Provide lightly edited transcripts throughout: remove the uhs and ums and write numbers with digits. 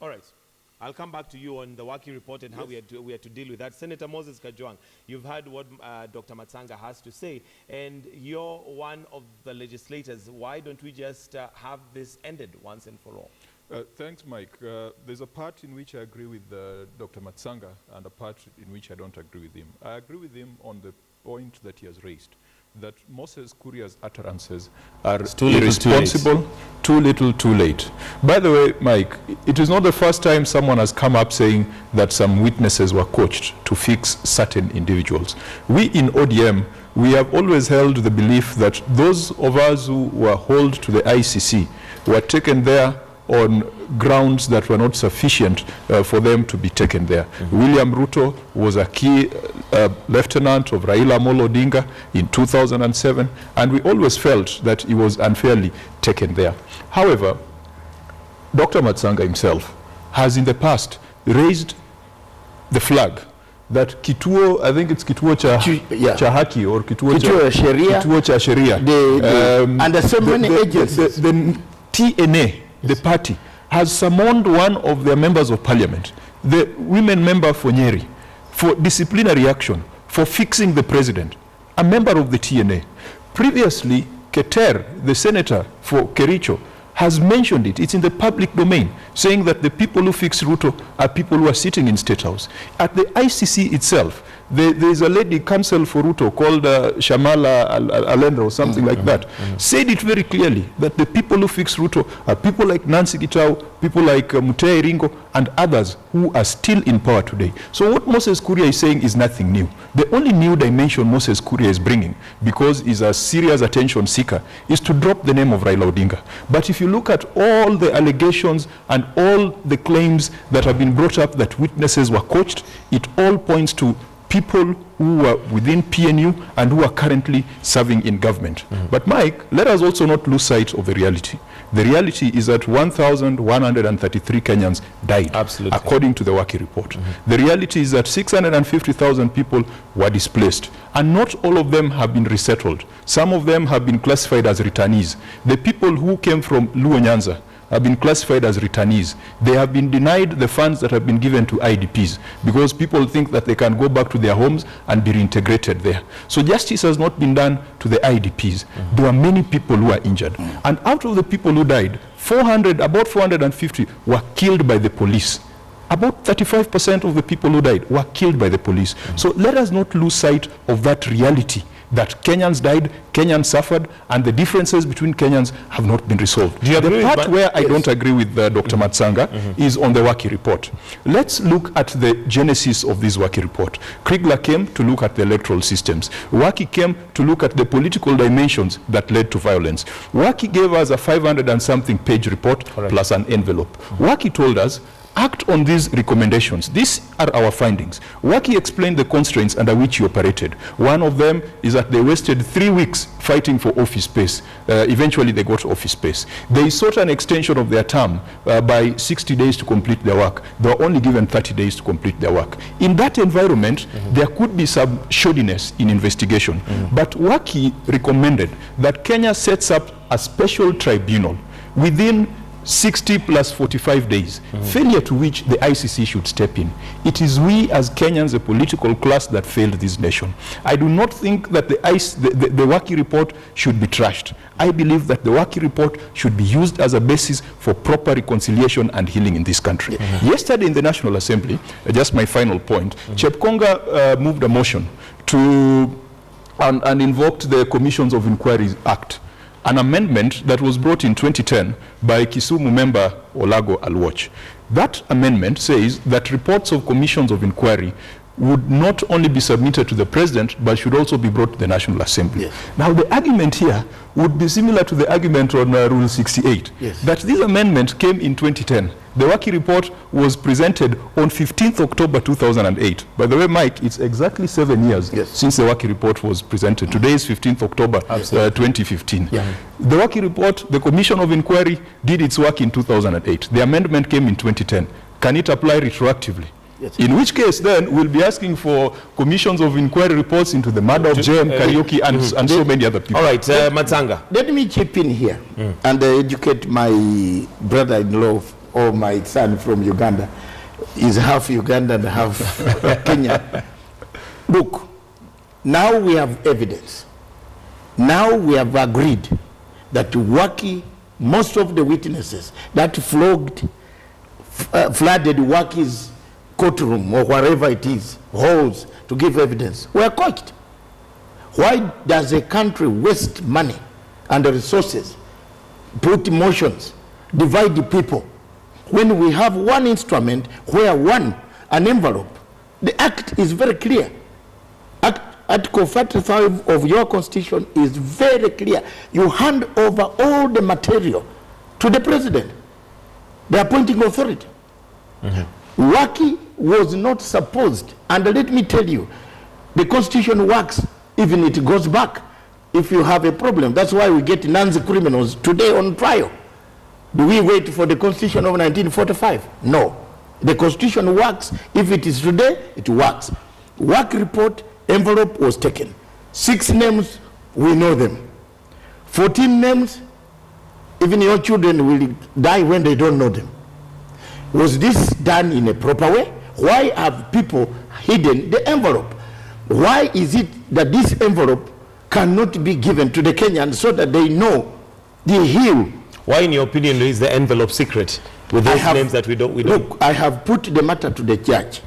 All right. I'll come back to you on the Waki report and how we are to deal with that. Senator Moses Kajwang, you've heard what Dr. Matsanga has to say, and you're one of the legislators. Why don't we just have this ended once and for all? Thanks, Mike. There's a part in which I agree with Dr. Matsanga and a part in which I don't agree with him. I agree with him on the point that he has raised, that Moses Kuria's utterances are irresponsible, too little, too late. By the way, Mike, it is not the first time someone has come up saying that some witnesses were coached to fix certain individuals. We in ODM, we have always held the belief that those of us who were hauled to the ICC were taken there on grounds that were not sufficient for them to be taken there. William Ruto was a key lieutenant of Raila Amolo Odinga in 2007, and we always felt that he was unfairly taken there. However, Dr. Matsanga himself has in the past raised the flag that kituo, I think it's kituo cha haki or kituo cha sheria. And there's so many agencies. The TNA, the party, has summoned one of their members of parliament, the women member for Nyeri, for disciplinary action, for fixing the president, a member of the TNA. Previously, Keter, the senator for Kericho, has mentioned it. It's in the public domain, saying that the people who fix Ruto are people who are sitting in State House. At the ICC itself, there is a lady counsel for Ruto called Shamala Alendra or something like that, said it very clearly that the people who fix Ruto are people like Nancy Gitau, people like Mutea Iringo, and others who are still in power today. So what Moses Kuria is saying is nothing new. The only new dimension Moses Kuria is bringing, because he's a serious attention seeker, is to drop the name of Raila Odinga. But if you look at all the allegations and all the claims that have been brought up that witnesses were coached, it all points to people who are within PNU and who are currently serving in government. But Mike, let us also not lose sight of the reality. The reality is that 1,133 Kenyans died, according to the Waki report. The reality is that 650,000 people were displaced, and not all of them have been resettled. Some of them have been classified as returnees. The people who came from Luo Nyanza have been classified as returnees. They have been denied the funds that have been given to IDPs because people think that they can go back to their homes and be reintegrated there. So justice has not been done to the IDPs. There are many people who are injured. And out of the people who died, about 450 were killed by the police. About 35% of the people who died were killed by the police. So let us not lose sight of that reality, that Kenyans died, Kenyans suffered, and the differences between Kenyans have not been resolved. The part where I don't agree with Dr. Matsanga is on the Waki report. Let's look at the genesis of this Waki report. Kriegler came to look at the electoral systems. Waki came to look at the political dimensions that led to violence. Waki gave us a 500 and something page report plus an envelope. Waki told us, act on these recommendations. These are our findings. Waki explained the constraints under which he operated. One of them is that they wasted 3 weeks fighting for office space. Eventually they got office space. They sought an extension of their term by 60 days to complete their work. They were only given 30 days to complete their work. In that environment, there could be some shoddiness in investigation. But Waki recommended that Kenya sets up a special tribunal within 60 plus 45 days, failure to which the ICC should step in. It is we as Kenyans, a political class, that failed this nation. I do not think that the Waki report should be trashed. I believe that the Waki report should be used as a basis for proper reconciliation and healing in this country. Yesterday in the National Assembly, just my final point, Chepkonga moved a motion to and invoked the Commissions of Inquiry Act, an amendment that was brought in 2010 by Kisumu member Olago Alwoch. That amendment says that reports of commissions of inquiry would not only be submitted to the president, but should also be brought to the National Assembly. Now, the argument here would be similar to the argument on Rule 68, that this amendment came in 2010. The Waki report was presented on 15th October 2008. By the way, Mike, it's exactly 7 years since the Waki report was presented. Today is 15th October 2015. The Waki report, the Commission of Inquiry, did its work in 2008. The amendment came in 2010. Can it apply retroactively? In which case, then, we'll be asking for commissions of inquiry reports into the murder of JM Kariuki and so many other people. All right, Matsanga. Let me chip in here and educate my brother-in-law or my son from Uganda is half Uganda and half Kenya. Look, now we have evidence. Now we have agreed that Waki, most of the witnesses that flooded Waki's courtroom or wherever it is, halls to give evidence, were coached. Why does a country waste money and resources, put motions, divide the people, when we have one instrument where an envelope? The act is very clear. Article 45 of your constitution is very clear. You hand over all the material to the president, the appointing authority. Waki was not supposed, and let me tell you, the constitution works even it goes back if you have a problem. That's why we get Nancy criminals today on trial. Do we wait for the constitution of 1945? No. The constitution works. If it is today, it works. Work report, envelope was taken. 6 names, we know them. 14 names, even your children will die when they don't know them. Was this done in a proper way? Why have people hidden the envelope? Why is it that this envelope cannot be given to the Kenyans so that they know the hill? Why, in your opinion, is the envelope secret with those names that we don't? Look, I have put the matter to the judge,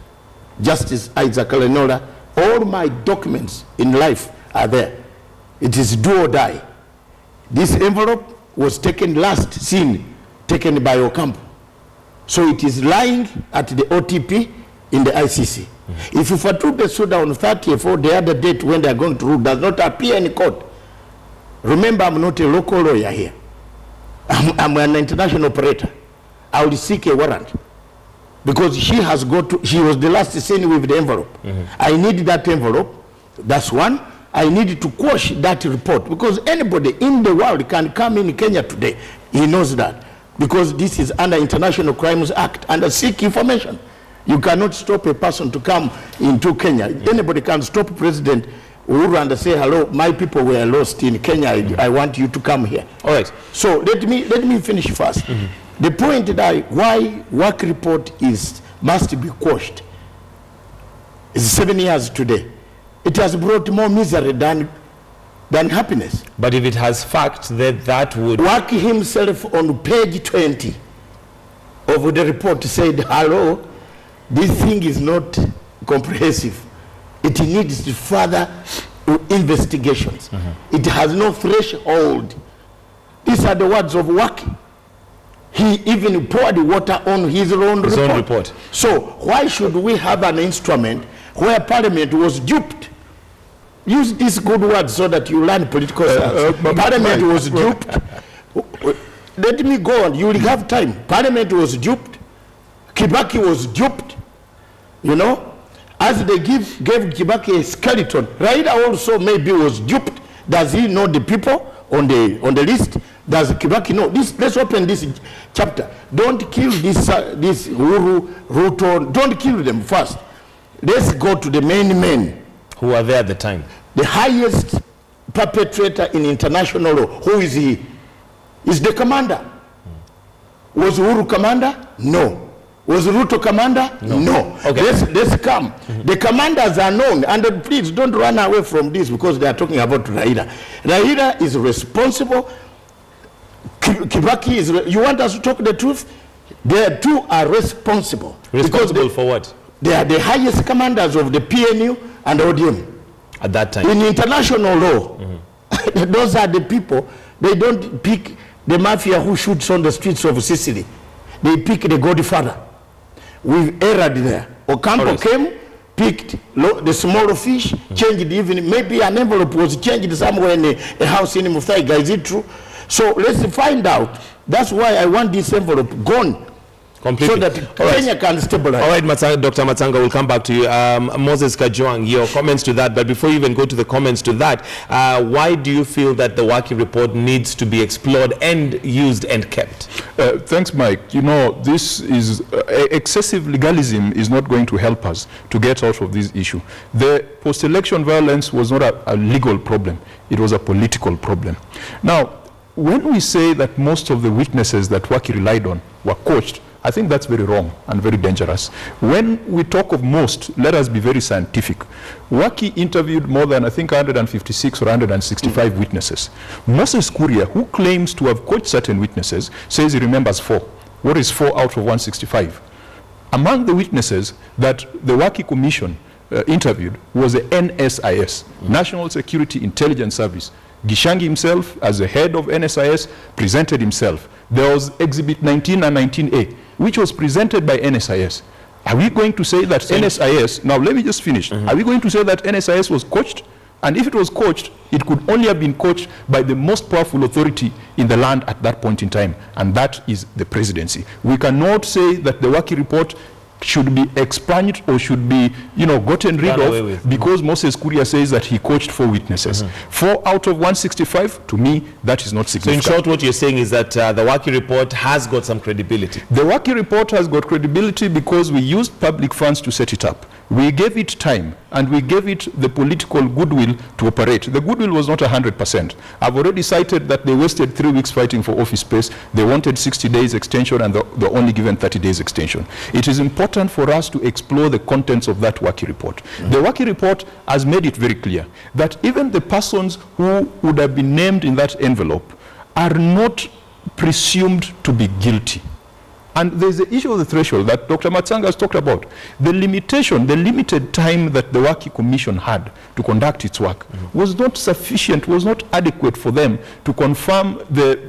Justice Isaac Alenola. All my documents in life are there. It is do or die. This envelope was taken taken by Ocampo. So it is lying at the OTP in the ICC. If Fatou Bensouda on 30th or the other date when they are going to rule does not appear in court, remember I'm not a local lawyer here. I'm an international operator. I will seek a warrant because she was the last seen with the envelope. I need that envelope. That's one. I need to quash that report because anybody in the world can come in Kenya today. He knows that because this is under International Crimes Act and seek information. You cannot stop a person to come into Kenya. Anybody can stop President Uhuru and say, hello, my people were lost in Kenya. I want you to come here. All right. So let me finish first. The point that why work report must be quashed is 7 years today. It has brought more misery than happiness. But if it has facts, that would... Work himself on page 20 of the report said, hello, this thing is not comprehensive. It needs further investigations. It has no threshold. These are the words of Waki. He even poured water on his own report. So why should we have an instrument where Parliament was duped? Use these good words so that you learn political science. Parliament was duped. Let me go on. You will have time. Parliament was duped. Kibaki was duped. You know, as they gave Kibaki a skeleton, Raila also maybe was duped. Does he know the people on the list? Does Kibaki know? Let's open this chapter. Don't kill this Uhuru, Ruto. Don't kill them first. Let's go to the main men who were there at the time. The highest perpetrator in international law. Who is he? Is the commander. Was Uhuru commander? No. Was Ruto commander? No. Okay. Let's come. The commanders are known, and please don't run away from this because they are talking about Raila. Raila is responsible. Kibaki is. You want us to talk the truth? They two are responsible. Responsible for what? They are the highest commanders of the PNU and ODM. At that time. In international law, those are the people. They don't pick the mafia who shoots on the streets of Sicily. They pick the godfather. We've erred there. Ocampo came, picked the smaller fish, changed even, maybe an envelope was changed somewhere in a house in Muthaiga. Is it true? So let's find out. That's why I want this envelope gone. Completely. So that Kenya can stabilize. All right, Dr. Matsanga, we'll come back to you. Moses Kajwang, your comments to that. But before you even go to the comments to that, why do you feel that the Waki report needs to be explored and used and kept? Thanks, Mike. You know, this is excessive legalism is not going to help us to get out of this issue. The post-election violence was not a legal problem. It was a political problem. Now, when we say that most of the witnesses that Waki relied on were coached, I think that's very wrong and very dangerous. When we talk of most, let us be very scientific. Waki interviewed more than, I think, 156 or 165 witnesses. Moses Kuria, who claims to have coached certain witnesses, says he remembers 4. What is 4 out of 165? Among the witnesses that the Waki Commission interviewed was the NSIS, National Security Intelligence Service. Gishangi himself, as the head of NSIS, presented himself. There was Exhibit 19 and 19A, which was presented by NSIS. Are we going to say that NSIS, now let me just finish. Are we going to say that NSIS was coached? And if it was coached, it could only have been coached by the most powerful authority in the land at that point in time, and that is the presidency. We cannot say that the Waki report should be expunged or should be, gotten rid of because Moses Kuria says that he coached 4 witnesses. 4 out of 165, to me, that is not significant. So in short, what you're saying is that the Waki report has got some credibility. The Waki report has got credibility because we used public funds to set it up. We gave it time and we gave it the political goodwill to operate. The goodwill was not 100%. I've already cited that they wasted 3 weeks fighting for office space. They wanted 60 days extension and they're only given 30 days extension. It is important for us to explore the contents of that Waki report. The Waki report has made it very clear that even the persons who would have been named in that envelope are not presumed to be guilty. And there's the issue of the threshold that Dr. Matsanga has talked about. The limitation, the limited time that the Waki Commission had to conduct its work was not sufficient, was not adequate for them to confirm the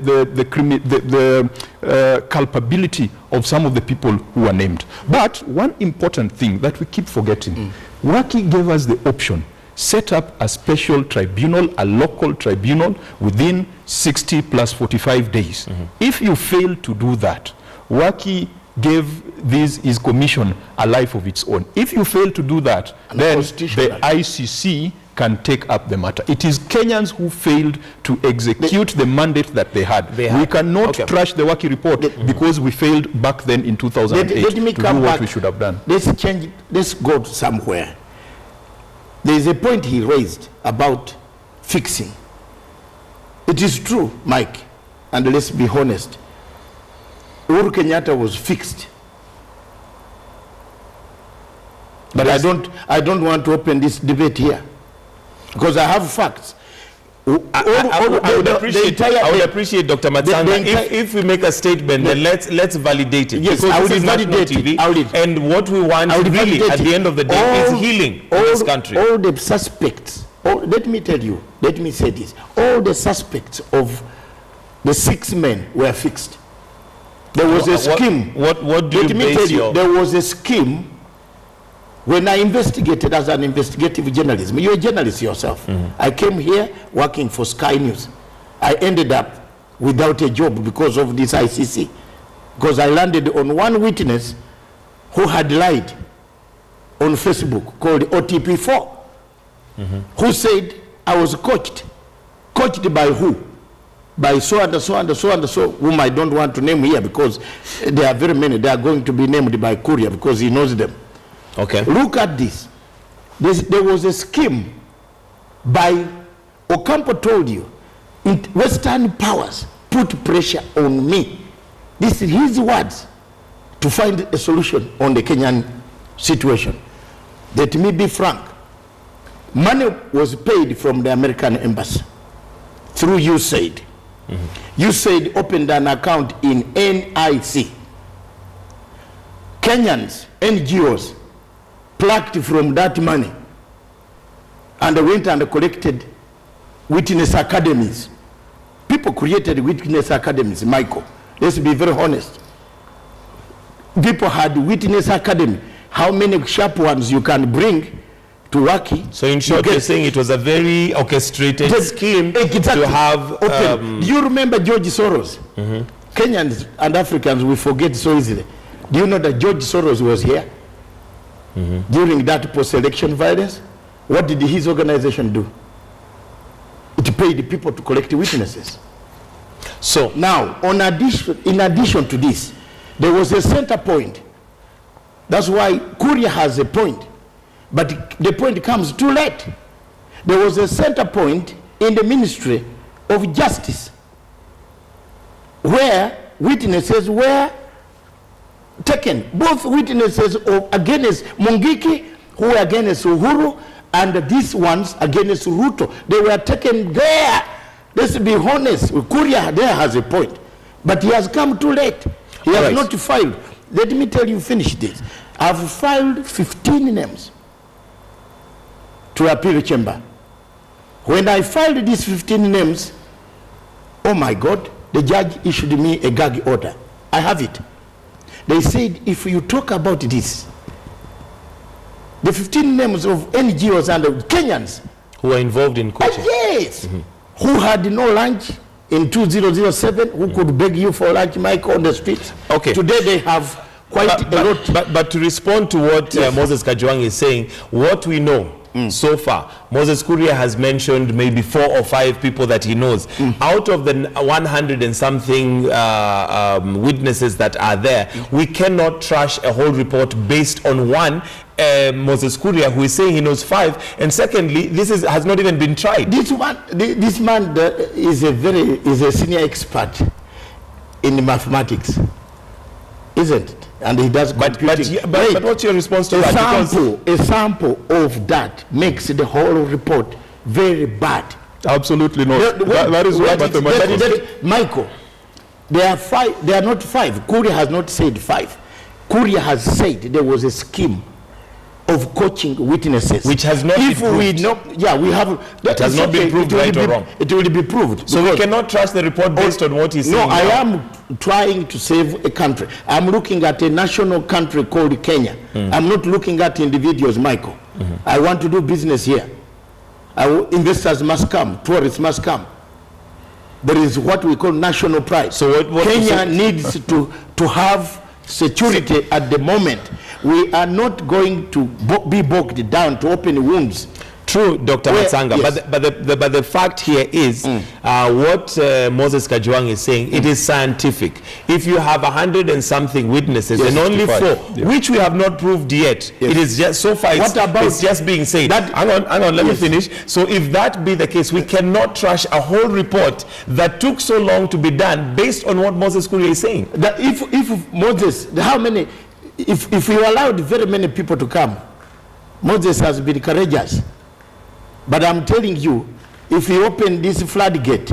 culpability of some of the people who were named. But one important thing that we keep forgetting, Waki gave us the option, set up a special tribunal, a local tribunal within 60 plus 45 days. If you fail to do that, Waki gave his commission a life of its own. If you fail to do that, then the ICC can take up the matter. It is Kenyans who failed to execute the mandate that they had. We cannot trash the Waki report because we failed back then in 2008 to do what we should have done. Let's go somewhere. There is a point he raised about fixing. It is true, Mike, and let's be honest. Uhuru Kenyatta was fixed. But I don't want to open this debate here because I have facts. I would appreciate Dr. Matsanga if we make a statement, then let's validate it. Yes, I will validate it. And what we want really at the end of the day is healing in this country. All the suspects, let me tell you, let me say this, all the suspects of the 6 men were fixed. There was a scheme. What do you base your... There was a scheme when I investigated as an investigative journalist. You're a journalist yourself. I came here working for Sky News. I ended up without a job because of this ICC. Because I landed on one witness who had lied on Facebook called OTP4, who said I was coached. Coached by who? By so and so and so and so, whom I don't want to name here because there are very many. They are going to be named by Kuria because he knows them. Okay. Look at this. There was a scheme by Ocampo told you, Western powers put pressure on me. This is his words to find a solution on the Kenyan situation. Let me be frank. Money was paid from the American embassy through USAID. USAID opened an account in NIC. Kenyans, NGOs, plucked from that money and went and collected witness academies. People created witness academies, Michael. Let's be very honest. People had witness academy. How many sharp ones you can bring to Waki? So in short, you're saying it was a very orchestrated scheme to have... Do you remember George Soros? Kenyans and Africans, we forget so easily. Do you know that George Soros was here during that post-election violence? What did his organization do? It paid people to collect witnesses. So now, in addition to this, there was a center point. That's why Kuria has a point. But the point comes too late. There was a center point in the Ministry of Justice where witnesses were taken. Both witnesses against Mungiki, who were against Uhuru, and these ones against Ruto. They were taken there. Let's be honest. Kuria there has a point. But he has come too late. He has not filed. Let me tell you, finish this. I've filed 15 names to appeal chamber. When I filed these 15 names, oh my God, the judge issued me a gag order. I have it. They said, if you talk about this, the 15 names of NGOs and Kenyans who are involved in coaching. Yes. Who had no lunch in 2007, who could beg you for lunch, Michael, on the streets. Okay. Today they have quite a lot. But to respond to what Moses Kajwang is saying, what we know so far, Moses Kuria has mentioned maybe 4 or 5 people that he knows. Out of the 100 and something witnesses that are there, we cannot trash a whole report based on one, Moses Kuria, who is saying he knows 5, and secondly, this has not even been tried. This man is a senior expert in mathematics, isn't it? And he does computing. But what's your response to that? A sample of that makes the whole report very bad. Absolutely not. That is what mathematics. Michael, there are 5. They are not 5. Kuria has not said 5. Kuria has said there was a scheme of coaching witnesses, which has not been proved. We have. That has not been proved, right or wrong. It will be proved. So we cannot trust the report based on what he's saying. No, I am trying to save a country. I'm looking at a national country called Kenya. I'm not looking at individuals, Michael. I want to do business here. Investors must come. Tourists must come. There is what we call national pride. So Kenya needs to have security at the moment. We are not going to be bogged down to open wounds. True, Dr. Matsanga, yes. but the fact here is what Moses Kajwang is saying, it is scientific. If you have 100 and something witnesses, and only 4, which we have not proved yet, it is just, so far it's just being said. Hang on, let me finish. So if that be the case, we cannot trash a whole report that took so long to be done based on what Moses Kuria is saying. That if Moses, how many, if you allowed very many people to come, Moses has been courageous. But I'm telling you, if you open this floodgate,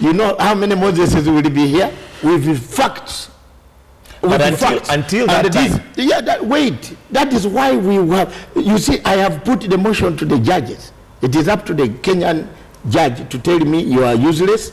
you know how many Moses will be here with facts. But until that time. Wait, that is why we have, you see, I have put the motion to the judges. It is up to the Kenyan judge to tell me you are useless,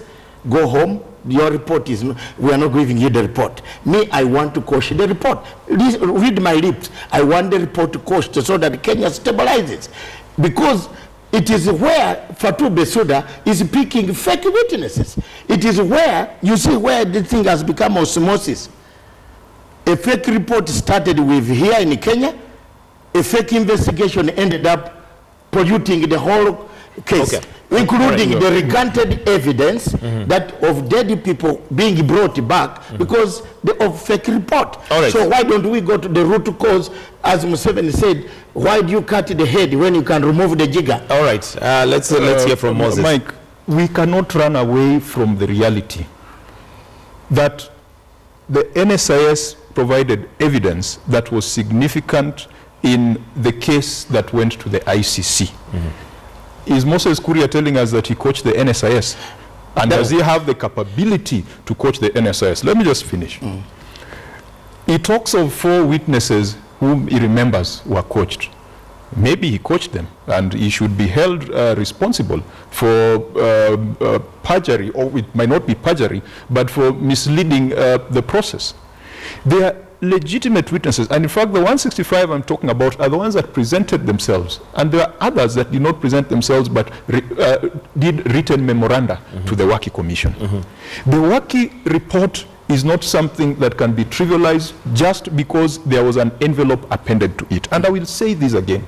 go home, your report is, we are not giving you the report. Me, I want to quash the report. Read my lips. I want the report to quash so that Kenya stabilizes. Because it is where Fatou Bensouda is picking fake witnesses. It is where, you see where the thing has become osmosis. A fake report started with here in Kenya. A fake investigation ended up polluting the whole case. Okay. Including the recanted evidence that of dead people being brought back because of fake report. So why don't we go to the root cause, as Museveni said, why do you cut the head when you can remove the jigger? All right, let's hear from Moses. Mike, we cannot run away from the reality that the NSIS provided evidence that was significant in the case that went to the ICC. Is Moses Kuria telling us that he coached the NSIS? And does he have the capability to coach the NSIS? Let me just finish. He talks of 4 witnesses whom he remembers were coached. Maybe he coached them, and he should be held responsible for perjury, or it might not be perjury, but for misleading the process. They are legitimate witnesses, and in fact the 165 I'm talking about are the ones that presented themselves, and there are others that did not present themselves but did written memoranda to the Waki Commission. The Waki report is not something that can be trivialized just because there was an envelope appended to it. And I will say this again,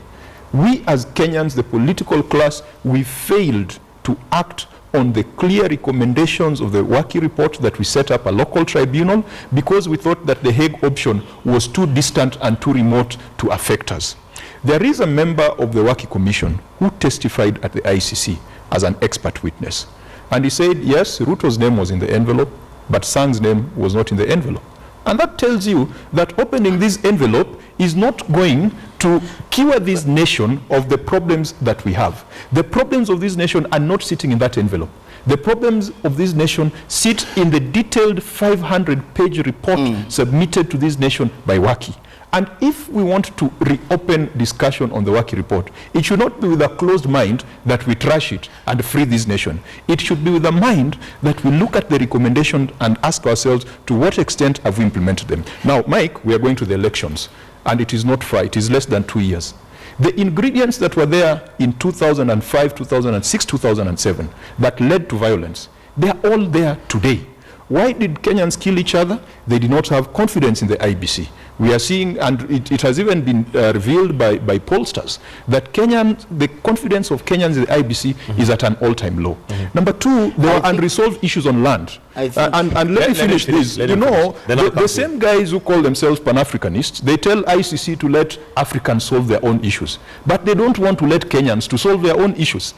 we as Kenyans, the political class, we failed to act on the clear recommendations of the Waki report that we set up a local tribunal because we thought that the Hague option was too distant and too remote to affect us. There is a member of the Waki Commission who testified at the ICC as an expert witness. And he said, yes, Ruto's name was in the envelope, but Sang's name was not in the envelope. And that tells you that opening this envelope is not going to cure this nation of the problems that we have. The problems of this nation are not sitting in that envelope. The problems of this nation sit in the detailed 500-page report submitted to this nation by Waki. And if we want to reopen discussion on the Waki report, it should not be with a closed mind that we trash it and free this nation. It should be with a mind that we look at the recommendation and ask ourselves to what extent have we implemented them. Now, Mike, we are going to the elections, and it is not far. It is less than 2 years. The ingredients that were there in 2005, 2006, 2007 that led to violence, they are all there today. Why did Kenyans kill each other? They did not have confidence in the IBC. We are seeing, and it has even been revealed by pollsters, that the confidence of Kenyans in the IBC is at an all-time low. Number two, there are unresolved issues on land. And let me finish this. You know, the same guys who call themselves Pan-Africanists, they tell ICC to let Africans solve their own issues. But they don't want to let Kenyans to solve their own issues.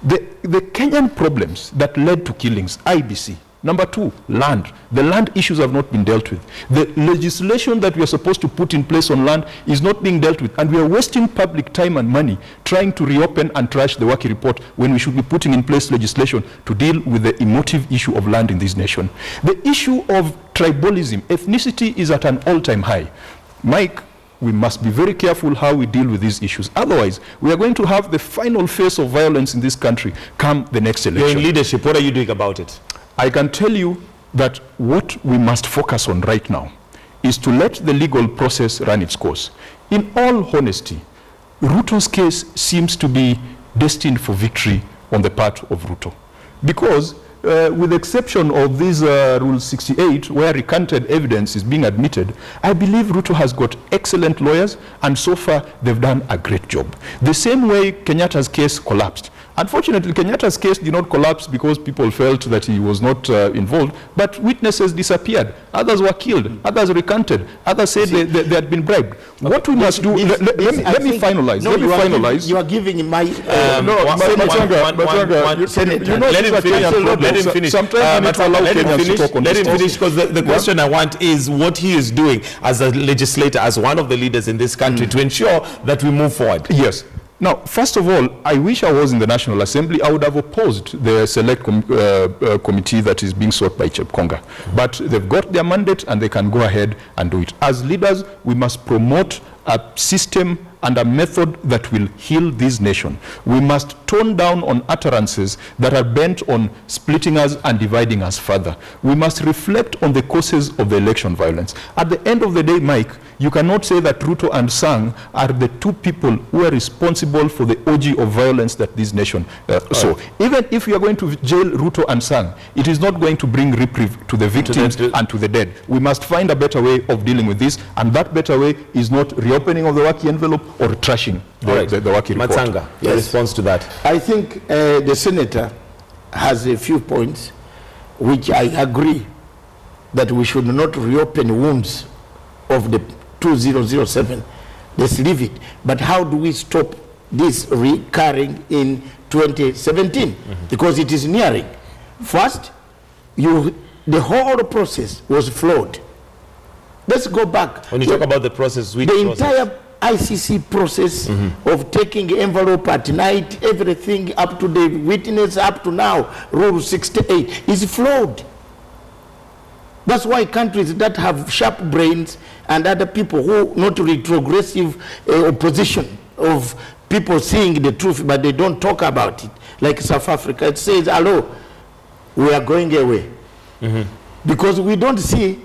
The Kenyan problems that led to killings, IBC. Number two, land. The land issues have not been dealt with. The legislation that we are supposed to put in place on land is not being dealt with. And we are wasting public time and money trying to reopen and trash the Waki report when we should be putting in place legislation to deal with the emotive issue of land in this nation. The issue of tribalism, ethnicity is at an all-time high. Mike, we must be very careful how we deal with these issues. Otherwise, we are going to have the final phase of violence in this country come the next election. You're in leadership. What are you doing about it? I can tell you that what we must focus on right now is to let the legal process run its course. In all honesty, Ruto's case seems to be destined for victory on the part of Ruto. Because with the exception of this Rule 68, where recanted evidence is being admitted, I believe Ruto has got excellent lawyers, and so far they've done a great job. The same way Kenyatta's case collapsed. Unfortunately, Kenyatta's case did not collapse because people felt that he was not involved, but witnesses disappeared. Others were killed. Others recanted. Others said they had been bribed. Okay. What we must do, let me finalize. No, let me finalize. You are giving my... Matsanga, let him finish. Sometimes we need to allow Kenyans to talk on this. Let him finish, because the question I want is what he is doing as a legislator, as one of the leaders in this country, to ensure that we move forward. Yes. Now, first of all, I wish I was in the National Assembly. I would have opposed the select committee that is being sought by Chepkonga. But they've got their mandate and they can go ahead and do it. As leaders, we must promote a system and a method that will heal this nation. We must tone down on utterances that are bent on splitting us and dividing us further. We must reflect on the causes of the election violence. At the end of the day, Mike, you cannot say that Ruto and Sang are the two people who are responsible for the orgy of violence that this nation saw. Even if we are going to jail Ruto and Sang, it is not going to bring reprieve to the victims and to the dead. We must find a better way of dealing with this, and that better way is not reopening of the Waki envelope or trashing the Waki report. Matsanga, your response to that? I think the senator has a few points which I agree that we should not reopen wounds of the 2007. Let's leave it. But how do we stop this recurring in 2017? Because it is nearing. First, the whole process was flawed. Let's go back. When you talk about the process, which process? Entire ICC process of taking envelope at night, everything up to the witness up to now, Rule 68, is flawed. That's why countries that have sharp brains and other people who not retrogressive opposition of people seeing the truth, but they don't talk about it, like South Africa, it says, hello, we are going away. Because we don't see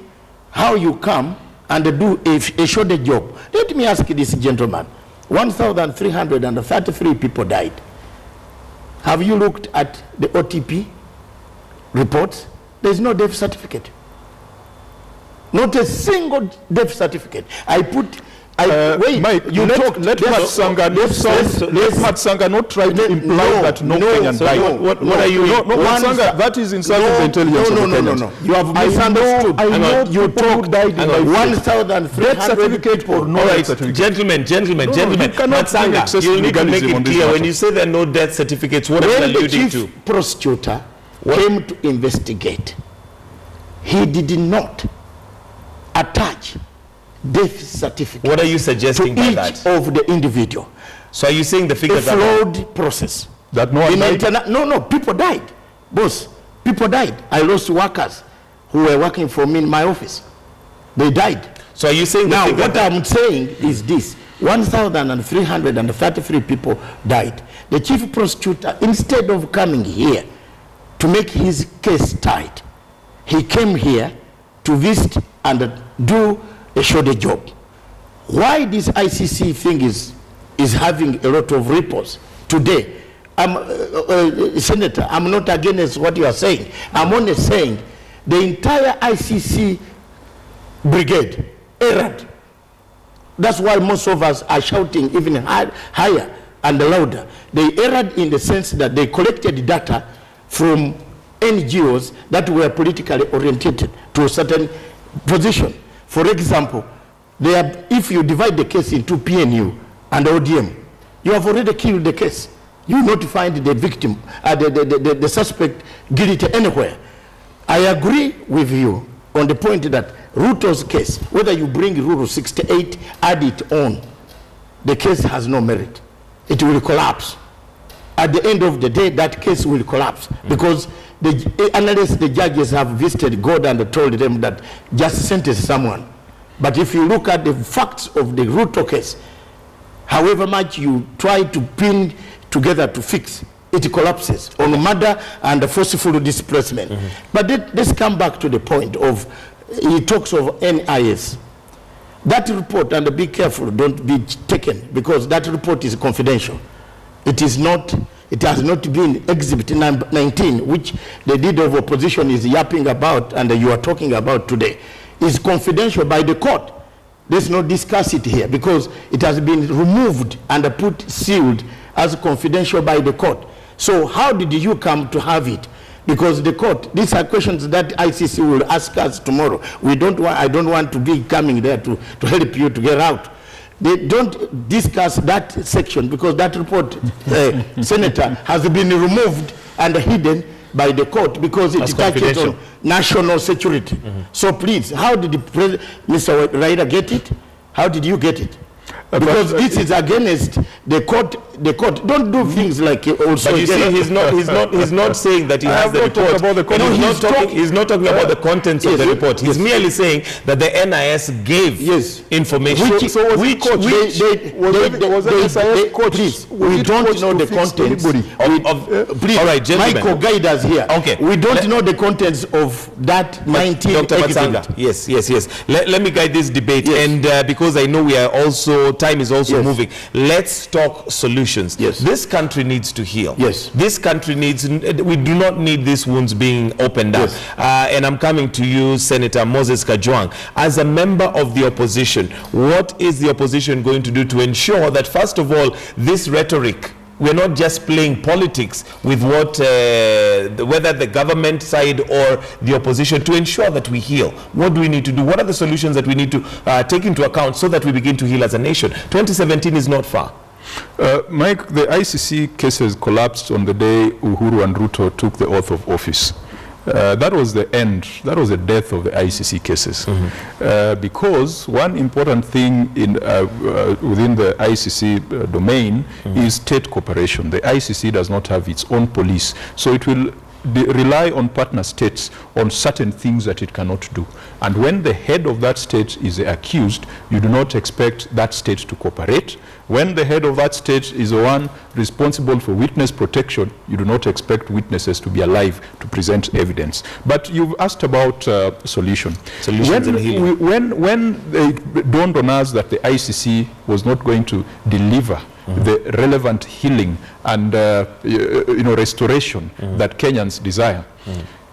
how you come and do a shorter job. Let me ask this gentleman. 1,333 people died. Have you looked at the OTP reports? There is no death certificate. Not a single death certificate. Wait, Mike, you let Matsanga not try to imply that no Kenyan died. What are you? Matsanga, that is insulting the intelligence of Kenyans. No. You have misunderstood. I know you talk died in 1,300 people. No right certificate. Gentlemen. Matsanga, you need to make it clear. When you say there are no death certificates, what are you alluding to? When the chief prosecutor came to investigate, he did not attach death certificate. What are you suggesting by that? To each of the individual. So are you saying the figures are... A flawed process. That no one died? No, people died. Boss, people died. I lost workers who were working for me in my office. They died. So are you saying... Now, what I'm saying is this. 1,333 people died. The chief prosecutor, instead of coming here to make his case tight, he came here to visit and do a shoulder job. Why this ICC thing is having a lot of ripples today? Senator, I'm not against what you are saying. I'm only saying the entire ICC brigade erred. That's why most of us are shouting even higher and louder. They erred in the sense that they collected data from NGOs that were politically oriented to a certain position. For example, if you divide the case into PNU and ODM, you have already killed the case. You will not find the victim, the suspect guilty anywhere. I agree with you on the point that Ruto's case, whether you bring Rule 68, add it on, the case has no merit. It will collapse. At the end of the day, that case will collapse because unless the judges have visited God and told them that just sentence someone. But if you look at the facts of the Ruto case, however much you try to pin together to fix, it collapses on murder and forceful displacement. But let's come back to the point of, he talks of NIS. That report, and be careful, don't be taken, because that report is confidential. It has not been Exhibit 19, which the leader of opposition is yapping about and you are talking about today, is confidential by the court. Let's not discuss it here because it has been removed and put sealed as confidential by the court. So how did you come to have it? Because the court, these are questions that ICC will ask us tomorrow. I don't want to be coming there to help you to get out. They don't discuss that section because that report, Senator, has been removed and hidden by the court because it touches on national security. So please, how did Mr. Raila get it? How did you get it? Because this is against the court. The court don't do things like also. But you see, he's not saying that he has the report. About the he's not talking about the contents of the report. He's merely saying that the NIS gave information. We don't know the contents. Please, all right, gentlemen. Michael, guide us here. Okay. We don't know the contents of that 19 Dr. Matsanga. Yes. Let me guide this debate, and because I know we are also time is also moving. Let's talk solutions. This country needs to heal. This country needs, we do not need these wounds being opened up. And I'm coming to you, Senator Moses Kajwang. As a member of the opposition, what is the opposition going to do to ensure that, first of all, this rhetoric, we're not just playing politics with what, whether the government side or the opposition, to ensure that we heal? What do we need to do? What are the solutions that we need to take into account so that we begin to heal as a nation? 2017 is not far. Mike, the ICC cases collapsed on the day Uhuru and Ruto took the oath of office. That was the end, that was the death of the ICC cases. Because one important thing within the ICC domain is state cooperation. The ICC does not have its own police, so it will rely on partner states on certain things that it cannot do. And when the head of that state is accused, you do not expect that state to cooperate. When the head of that state is the one responsible for witness protection, you do not expect witnesses to be alive to present evidence. But you've asked about solutions. When it dawned on us that the ICC was not going to deliver the relevant healing and restoration that Kenyans desire,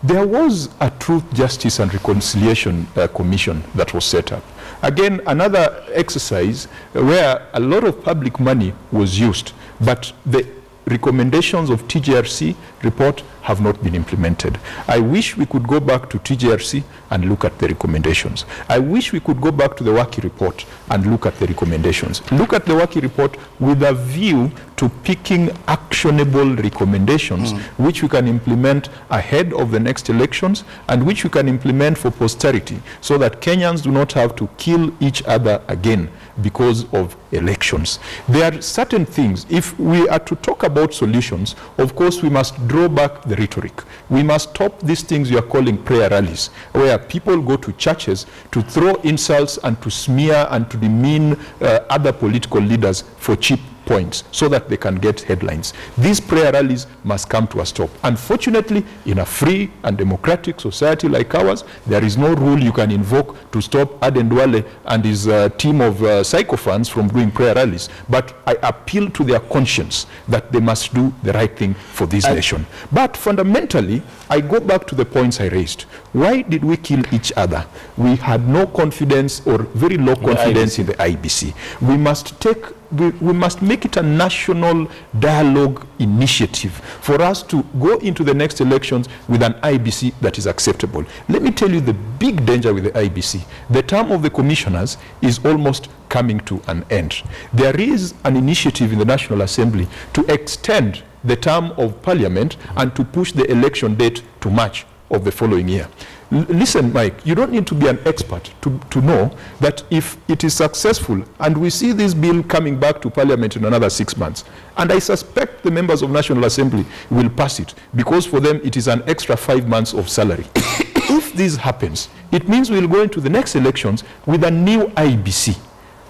there was a Truth, Justice and Reconciliation Commission that was set up. Again, another exercise where a lot of public money was used, but the recommendations of TJRC report have not been implemented. I wish we could go back to TJRC and look at the recommendations. I wish we could go back to the Waki report and look at the recommendations. Look at the Waki report with a view to picking actionable recommendations which we can implement ahead of the next elections and which we can implement for posterity so that Kenyans do not have to kill each other again because of elections. There are certain things, if we are to talk about solutions, of course we must draw back the rhetoric. We must stop these things you are calling prayer rallies, where people go to churches to throw insults and to smear and to demean other political leaders for cheap points so that they can get headlines. These prayer rallies must come to a stop. Unfortunately, in a free and democratic society like ours, there is no rule you can invoke to stop Aden Duale and his team of sycophants from doing prayer rallies. But I appeal to their conscience that they must do the right thing for this nation. But fundamentally, I go back to the points I raised. Why did we kill each other? We had no confidence or very low confidence in the IBC. We must make it a national dialogue initiative for us to go into the next elections with an IBC that is acceptable. Let me tell you the big danger with the IBC. The term of the commissioners is almost coming to an end. There is an initiative in the National Assembly to extend the term of parliament and to push the election date to March of the following year. Listen, Mike, you don't need to be an expert to know that if it is successful and we see this bill coming back to Parliament in another 6 months, and I suspect the members of National Assembly will pass it because for them it is an extra 5 months of salary. If this happens, it means we'll go into the next elections with a new IBC.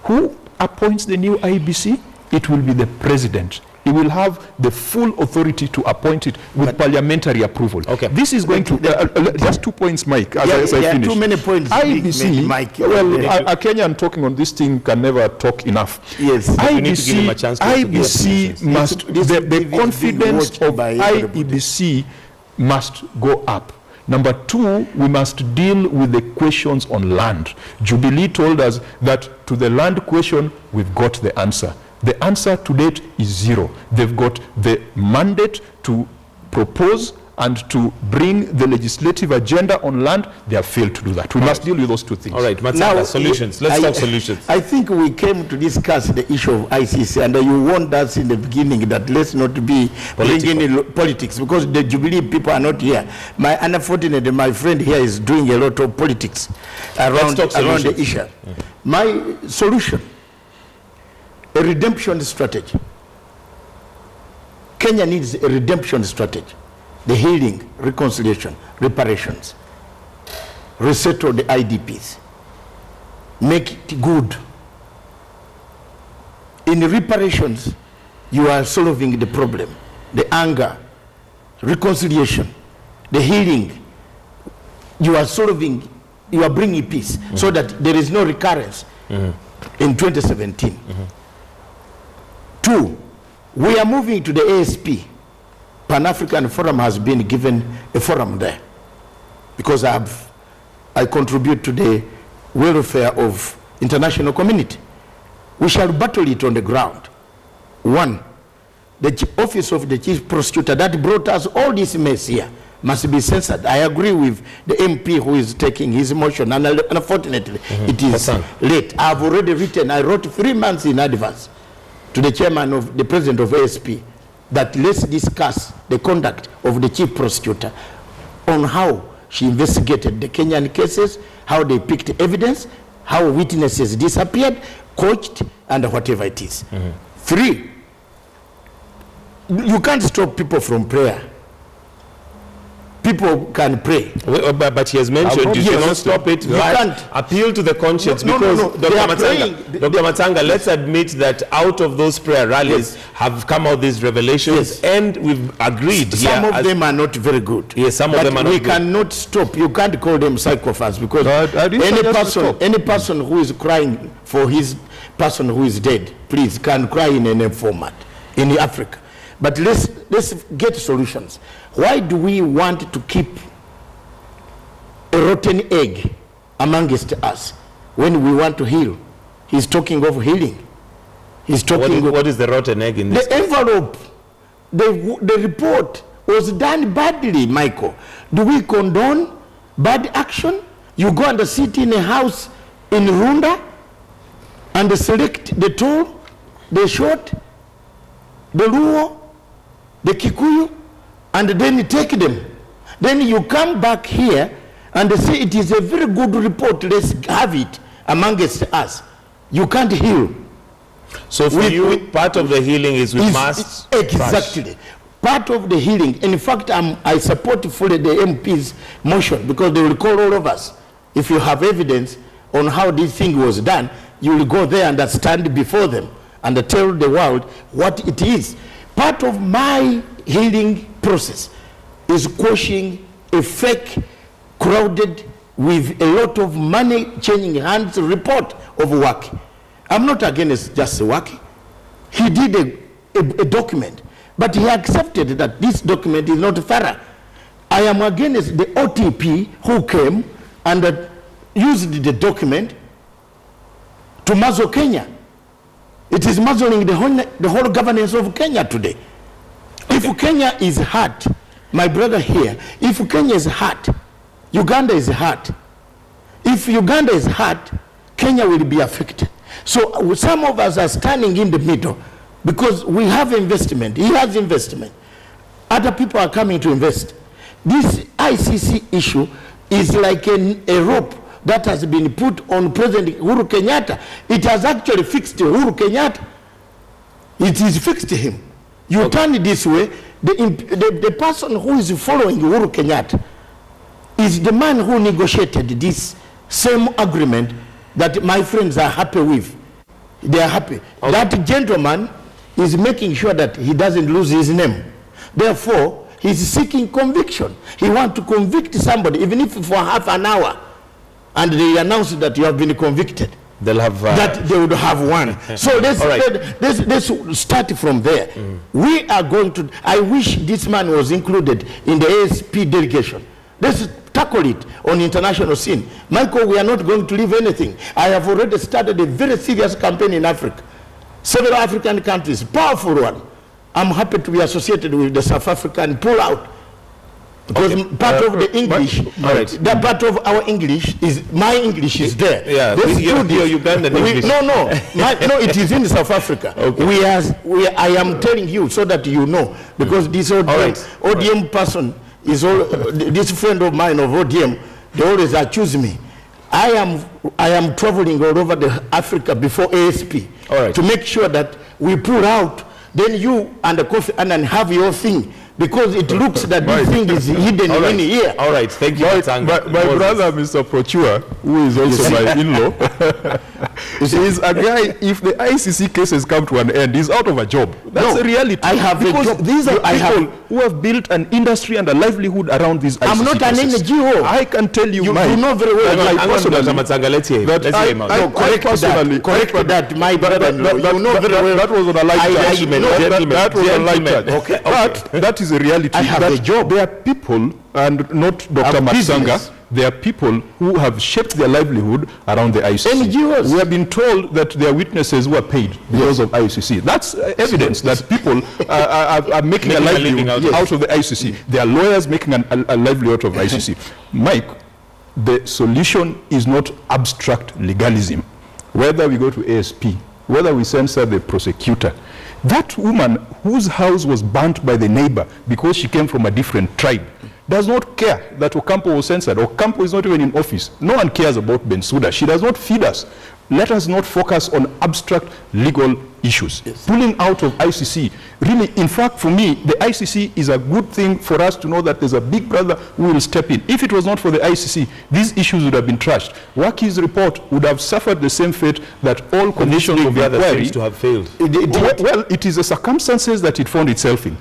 Who appoints the new IBC? It will be the president. He will have the full authority to appoint it with parliamentary approval. Okay. This is going to, just 2 points, Mike, as I finish. Too many points, IBC, Mike. Well, a Kenyan talking on this thing can never talk enough. Yes. IBC must, the confidence of IEBC must go up. Number two, we must deal with the questions on land. Jubilee told us that to the land question, we've got the answer. The answer to date is zero. They've got the mandate to propose and to bring the legislative agenda on land. They have failed to do that. We must deal with those two things. All right, Matsanga, solutions. Let's talk solutions. I think we came to discuss the issue of ICC, and you warned us in the beginning that let's not be bringing in politics because the Jubilee people are not here. Unfortunately, my friend here is doing a lot of politics around the issue. My solution, a redemption strategy. Kenya needs a redemption strategy. The healing, reconciliation, reparations. Resettle the IDPs. Make it good. In the reparations, you are solving the problem. The anger, reconciliation, the healing, you are solving, you are bringing peace so that there is no recurrence in 2017. Two, we are moving to the ASP. Pan-African Forum has been given a forum there because I contribute to the welfare of international community. We shall battle it on the ground. One, the office of the chief prosecutor that brought us all this mess here must be censored. I agree with the MP who is taking his motion, and unfortunately it is late. I've already written, I wrote 3 months in advance to the chairman of the president of ASP that let's discuss the conduct of the chief prosecutor on how she investigated the Kenyan cases, how they picked evidence, how witnesses disappeared, coached, and whatever it is. Three, you can't stop people from prayer. People can pray. But he has mentioned you cannot stop it. You can't. Appeal to the conscience because Dr. Matsanga, let's admit that out of those prayer rallies have come out these revelations and we've agreed. Some of them are not very good. Yes, some of them are not good. We cannot stop. You can't call them psychopaths because any person who is crying for his person who is dead, please, can cry in any format in Africa. But let's get solutions. Why do we want to keep a rotten egg amongst us when we want to heal? He's talking of healing. He's talking what is the rotten egg in this case? Envelope, the report was done badly, Michael. Do we condone bad action? You go and sit in a house in Runda and select the tall, the short, the Luo, the Kikuyu, and then take them. Then you come back here and say it is a very good report, let's have it amongst us. You can't heal. So for you, part of the healing is we must exactly crush. Part of the healing. In fact, I support fully the MP's motion because they will call all of us. If you have evidence on how this thing was done, you will go there and stand before them and tell the world what it is. Part of my healing process is quashing a fake, crowded, with a lot of money changing hands report of Waki. I'm not against just Waki. He did a document, but he accepted that this document is not thorough. I am against the OTP who came and used the document to muzzle Kenya. It is muzzling the whole governance of Kenya today. Okay. If Kenya is hurt, my brother here, if Kenya is hurt, Uganda is hurt. If Uganda is hurt, Kenya will be affected. So some of us are standing in the middle because we have investment. He has investment. Other people are coming to invest. This ICC issue is like a rope that has been put on President Uhuru Kenyatta. It has actually fixed Uhuru Kenyatta. It is fixed him. You okay. Turn it this way, the person who is following Uhuru Kenyatta is the man who negotiated this same agreement that my friends are happy with. They are happy. Okay. That gentleman is making sure that he doesn't lose his name. Therefore, he's seeking conviction. He wants to convict somebody, even if for half an hour, and they announce that you have been convicted. They'll have that they would have won. So let's start from there. We are going to. I wish this man was included in the ASP delegation. Let's tackle it on international scene. Michael, we are not going to leave anything. I have already started a very serious campaign in Africa. Several African countries, powerful one. I'm happy to be associated with the South African pull-out. Because okay. Part of the English, that part of our English is, my English is there. Yeah, Ugandan English. No, it is in South Africa. Okay. I am telling you so that you know, because this ODM person is this friend of mine of ODM, they always accuse me. I am traveling all over Africa before ASP to make sure that we pull out. Then you and the Kofi Annan have your thing. Because it looks that this thing is hidden in here. All right, thank you. My brother, Mr. Prochua, who is also my in-law, is a guy, if the ICC cases come to an end, he's out of a job. That's a reality. I have because a job. These are people who have built an industry and a livelihood around these ICC I'm not cases. an NGO. I can tell you, you know very well. Let's hear him out. Correct that, my brother. You know very well. That was on a light touch. That was a light touch. Okay. But that is a reality. I have a job. There are people, and not Dr. Matsanga, there are people who have shaped their livelihood around the ICC. NGOs. We have been told that their witnesses were paid because of ICC. That's evidence that people are making a livelihood out of the ICC. There are lawyers making a livelihood out of ICC. Mike, the solution is not abstract legalism. Whether we go to ASP, whether we censor the prosecutor, that woman whose house was burnt by the neighbor because she came from a different tribe does not care that Ocampo was censored. Ocampo is not even in office. No one cares about Bensouda. She does not feed us. Let us not focus on abstract legal issues. Yes. Pulling out of ICC, really, in fact, for me, the ICC is a good thing for us to know that there's a big brother who will step in. If it was not for the ICC, these issues would have been trashed. Waki's report would have suffered the same fate that all conditions of inquiry to have failed. Well, it is the circumstances that it found itself in.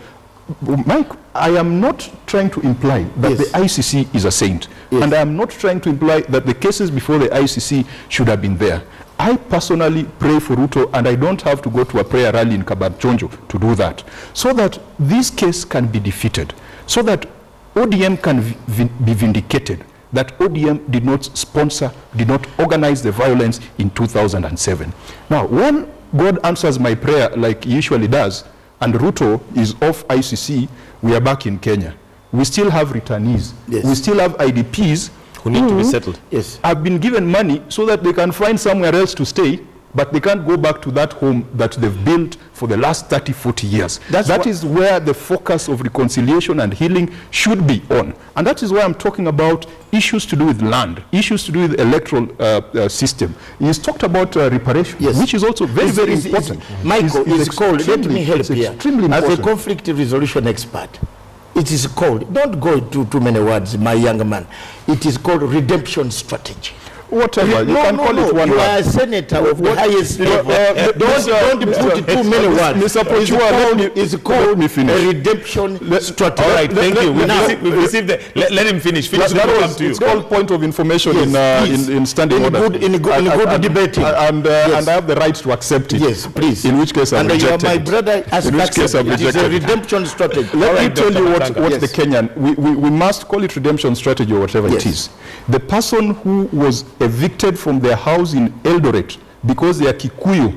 Mike, I am not trying to imply that the ICC is a saint. And I am not trying to imply that the cases before the ICC should have been there. I personally pray for Ruto, and I don't have to go to a prayer rally in Kabarchonjo to do that, so that this case can be defeated, so that ODM can be vindicated, that ODM did not sponsor, did not organize the violence in 2007. Now, when God answers my prayer like he usually does, and Ruto is off ICC, we are back in Kenya. We still have returnees. Yes. We still have IDPs who need to be settled. Yes. Have been given money so that they can find somewhere else to stay, but they can't go back to that home that they've built for the last 30, 40 years. That is where the focus of reconciliation and healing should be on. And that is why I'm talking about issues to do with land, issues to do with electoral system. He's talked about reparation, yes, which is also very, very important. Michael, it's called, let me help here. As a conflict resolution expert, it is called, don't go into too many words, my young man. It is called redemption strategy. Whatever, you can call it one word. You are a senator of the highest level. Don't put too many words. Mr. Pochua, it's called a redemption strategy. All right, thank you. We've received the, let him finish. It's called point of information in standing order. In good debating. And I have the right to accept it. Yes, please. In which case I'm rejected. And you are my brother as accepted. It is a redemption strategy. Let me tell you what the Kenyan, we must call it redemption strategy or whatever it is. The person who was evicted from their house in Eldoret because they are Kikuyu,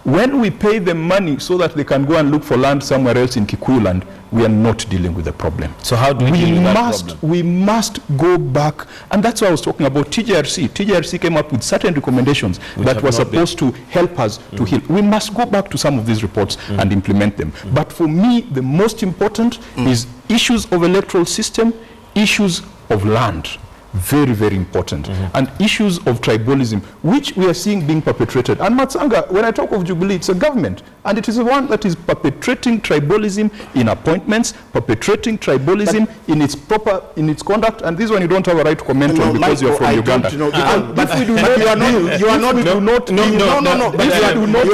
when we pay them money so that they can go and look for land somewhere else in Kikuyu land, we are not dealing with the problem. So how do we deal with that problem? We must go back, and that's why I was talking about TJRC. TJRC came up with certain recommendations that were supposed to help us to heal. We must go back to some of these reports and implement them. But for me, the most important is issues of electoral system, issues of land. Very, very important. And issues of tribalism, which we are seeing being perpetrated. And Matsanga, when I talk of Jubilee, it's a government. And it is the one that is perpetrating tribalism in appointments, perpetrating tribalism in its conduct. And this one you don't have a right to comment on because you're from Uganda. But if we do not, you are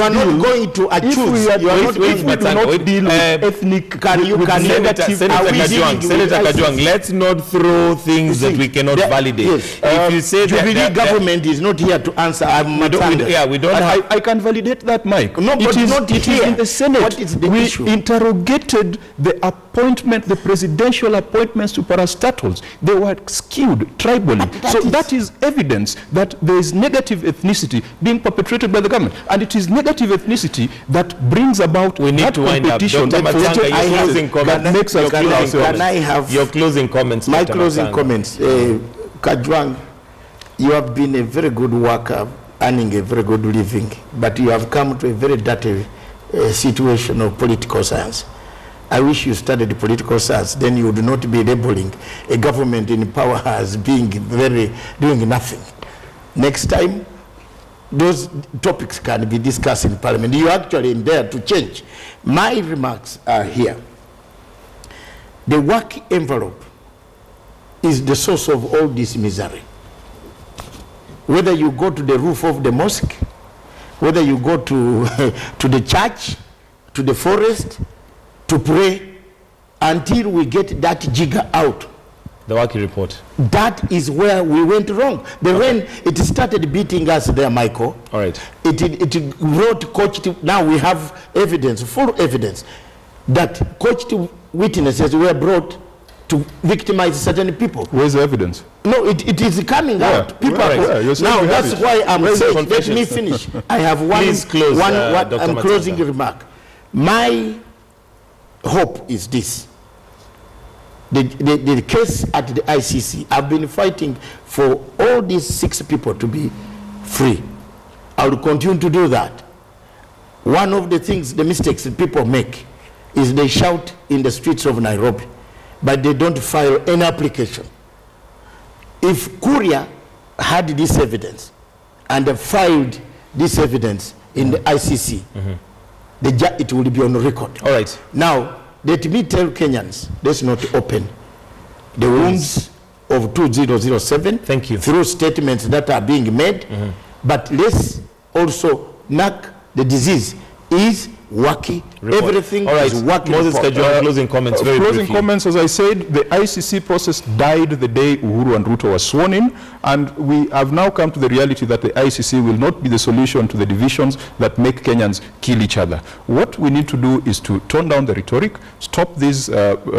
not going to accuse. If we do not deal with ethnic, Senator Kajwang, let's not throw things that we cannot validate. Yes. If you say Jubilee government is not here to answer, we don't have. I can validate that, Mike. No, but not it is in the Senate. What is the issue? Interrogated the appointment, the presidential appointments to parastatals. They were skewed tribally. So that is evidence that there is negative ethnicity being perpetrated by the government. And it is negative ethnicity that brings about that competition. Dr. Matsanga, your closing comments. Makes us kill ourselves. Can I have your closing comments? My closing comments. Kajwang, you have been a very good worker, earning a very good living, but you have come to a very dirty situation of political science. I wish you studied political science, then you would not be labeling a government in power as being doing nothing. Next time, those topics can be discussed in Parliament. You are actually in there to change. My remarks are here. The work envelope is the source of all this misery. Whether you go to the roof of the mosque, whether you go to, to the church, to the forest, to pray, until we get that jigger out. The working report. That is where we went wrong. The rain, it started beating us there, Michael. All right. It wrote coached. Now we have evidence, full evidence, that coached witnesses were brought to victimize certain people. Where's the evidence? No, it is coming out. People now that's why I'm saying, let me finish. I have one closing remark. My hope is this. The case at the ICC, I've been fighting for all these 6 people to be free. I will continue to do that. One of the things, the mistakes that people make is they shout in the streets of Nairobi, but they don't file any application. If Kuria had this evidence and filed this evidence in the ICC, it will be on record. All right. Now, let me tell Kenyans, let's not open the wounds of 2007 Thank you. through statements that are being made, but let's also knock the disease is working. Everything is working. Moses Kajwang, closing comments. Very closing briefly. comments, as I said, the ICC process died the day Uhuru and Ruto were sworn in, and we have now come to the reality that the ICC will not be the solution to the divisions that make Kenyans kill each other. What we need to do is to tone down the rhetoric, stop these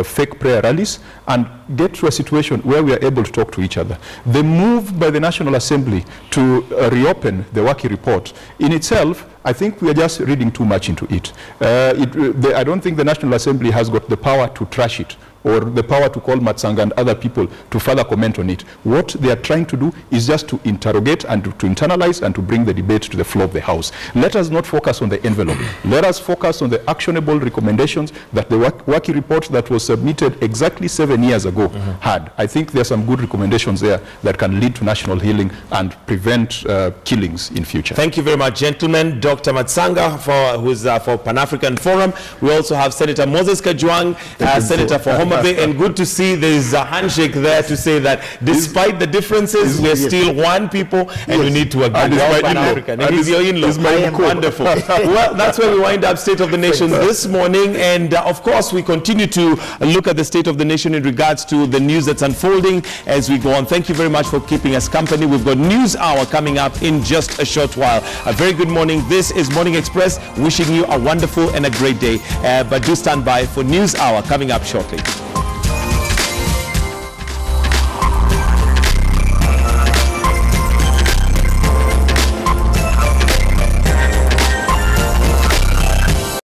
fake prayer rallies, and get to a situation where we are able to talk to each other. The move by the National Assembly to reopen the Waki report in itself, I think we are just reading too much into it. I don't think the National Assembly has got the power to trash it or the power to call Matsanga and other people to further comment on it. What they are trying to do is just to interrogate and to internalize and to bring the debate to the floor of the House. Let us not focus on the envelope. Let us focus on the actionable recommendations that the Waki report that was submitted exactly 7 years ago had. I think there are some good recommendations there that can lead to national healing and prevent killings in future. Thank you very much, gentlemen. Dr. Matsanga, who's for Pan-African Forum. We also have Senator Moses Kajwang, Senator for Homa Bay, and good to see there's a handshake there to say that despite the differences, we're still one people and we need to agree. Well, Pan-African. And he's your in-law. Wonderful. Well, that's where we wind up State of the Nation this morning. And of course, we continue to look at the State of the Nation in regards to the news that's unfolding as we go on. Thank you very much for keeping us company. We've got News Hour coming up in just a short while. A very good morning. This is Morning Express, wishing you a wonderful and a great day. But do stand by for News Hour coming up shortly.